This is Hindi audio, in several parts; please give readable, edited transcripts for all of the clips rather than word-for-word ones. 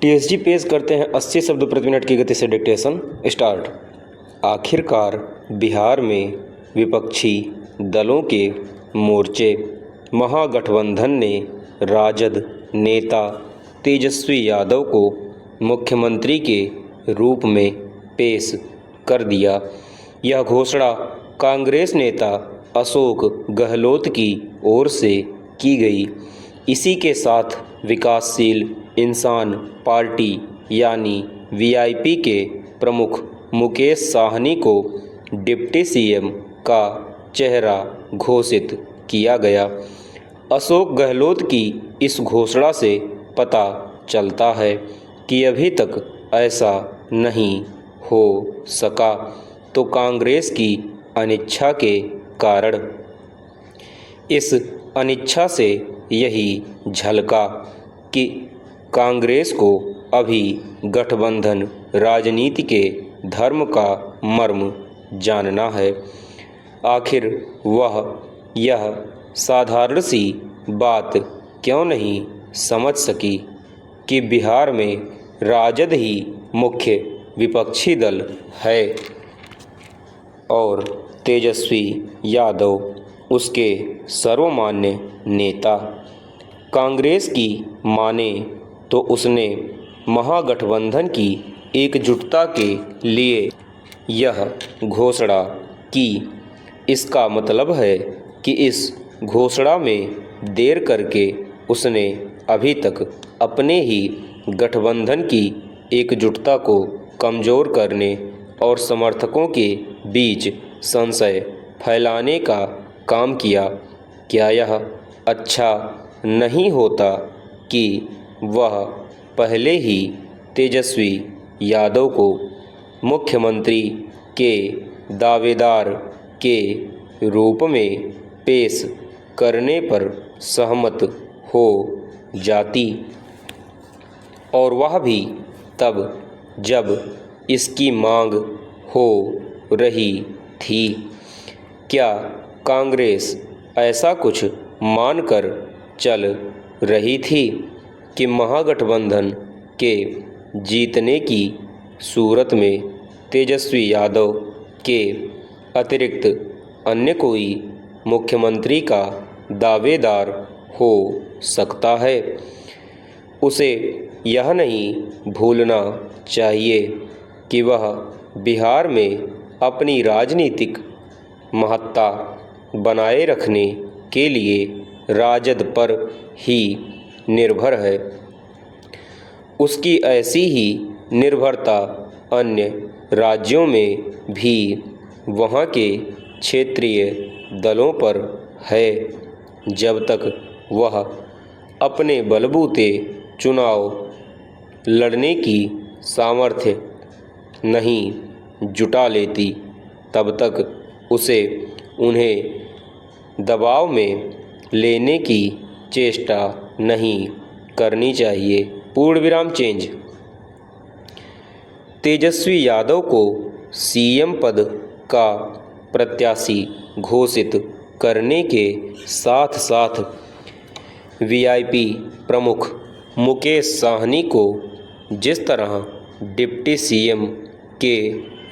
टीएसजी पेश करते हैं 80 शब्द प्रति मिनट की गति से डिक्टेशन स्टार्ट। आखिरकार बिहार में विपक्षी दलों के मोर्चे महागठबंधन ने राजद नेता तेजस्वी यादव को मुख्यमंत्री के रूप में पेश कर दिया। यह घोषणा कांग्रेस नेता अशोक गहलोत की ओर से की गई। इसी के साथ विकासशील इंसान पार्टी यानी वीआईपी के प्रमुख मुकेश साहनी को डिप्टी सीएम का चेहरा घोषित किया गया। अशोक गहलोत की इस घोषणा से पता चलता है कि अभी तक ऐसा नहीं हो सका, तो कांग्रेस की अनिच्छा के कारण। इस अनिच्छा से यही झलका कि कांग्रेस को अभी गठबंधन राजनीति के धर्म का मर्म जानना है। आखिर वह यह साधारण सी बात क्यों नहीं समझ सकी कि बिहार में राजद ही मुख्य विपक्षी दल है और तेजस्वी यादव उसके सर्वमान्य नेता। कांग्रेस की माने तो उसने महागठबंधन की एकजुटता के लिए यह घोषणा की। इसका मतलब है कि इस घोषणा में देर करके उसने अभी तक अपने ही गठबंधन की एकजुटता को कमज़ोर करने और समर्थकों के बीच संशय फैलाने का काम किया। क्या यह अच्छा नहीं होता कि वह पहले ही तेजस्वी यादव को मुख्यमंत्री के दावेदार के रूप में पेश करने पर सहमत हो जाती, और वह भी तब जब इसकी मांग हो रही थी। क्या कांग्रेस ऐसा कुछ मानकर चल रही थी कि महागठबंधन के जीतने की सूरत में तेजस्वी यादव के अतिरिक्त अन्य कोई मुख्यमंत्री का दावेदार हो सकता है? उसे यह नहीं भूलना चाहिए कि वह बिहार में अपनी राजनीतिक महत्ता बनाए रखने के लिए राजद पर ही निर्भर है। उसकी ऐसी ही निर्भरता अन्य राज्यों में भी वहाँ के क्षेत्रीय दलों पर है। जब तक वह अपने बलबूते चुनाव लड़ने की सामर्थ्य नहीं जुटा लेती, तब तक उसे उन्हें दबाव में लेने की चेष्टा नहीं करनी चाहिए। पूर्ण विराम चेंज। तेजस्वी यादव को सीएम पद का प्रत्याशी घोषित करने के साथ साथ वीआईपी प्रमुख मुकेश साहनी को जिस तरह डिप्टी सीएम के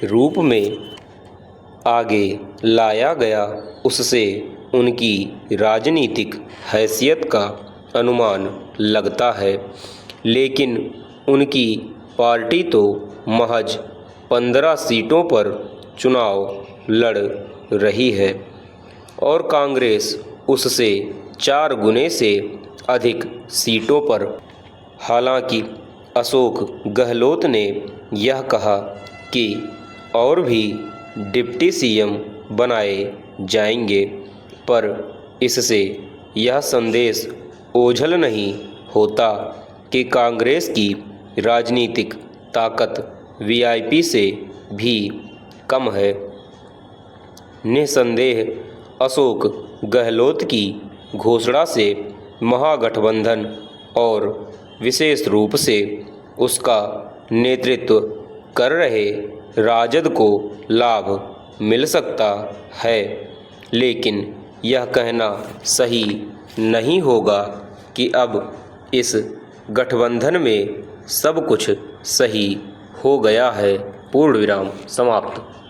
रूप में आगे लाया गया, उससे उनकी राजनीतिक हैसियत का अनुमान लगता है। लेकिन उनकी पार्टी तो महज 15 सीटों पर चुनाव लड़ रही है और कांग्रेस उससे 4 गुने से अधिक सीटों पर। हालांकि अशोक गहलोत ने यह कहा कि और भी डिप्टी सीएम बनाए जाएंगे, पर इससे यह संदेश ओझल नहीं होता कि कांग्रेस की राजनीतिक ताकत वीआईपी से भी कम है। निस्संदेह अशोक गहलोत की घोषणा से महागठबंधन और विशेष रूप से उसका नेतृत्व कर रहे राजद को लाभ मिल सकता है, लेकिन यह कहना सही नहीं होगा कि अब इस गठबंधन में सब कुछ सही हो गया है। पूर्ण विराम समाप्त।